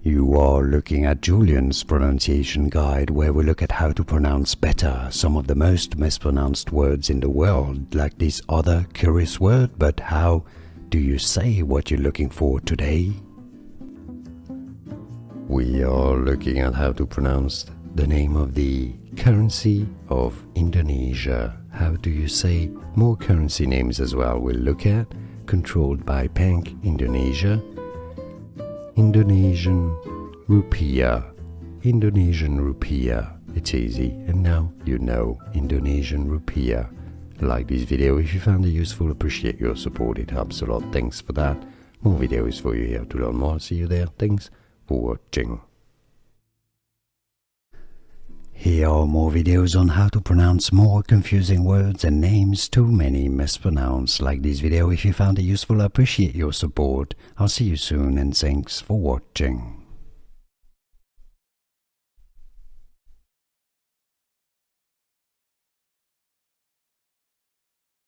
You are looking at Julian's pronunciation guide, where we look at how to pronounce better some of the most mispronounced words in the world, like this other curious word. But how do you say what you're looking for today? We are looking at how to pronounce the name of the currency of Indonesia. How do you say more currency names as well? We'll look at controlled by Bank Indonesia, Indonesian Rupiah, Indonesian Rupiah. It's easy, and now you know Indonesian Rupiah. Like this video if you found it useful, appreciate your support, it helps a lot, thanks for that. More videos for you here to learn more, see you there, thanks for watching. Here are more videos on how to pronounce more confusing words and names too many mispronounced. Like this video if you found it useful, I appreciate your support. I'll see you soon and thanks for watching.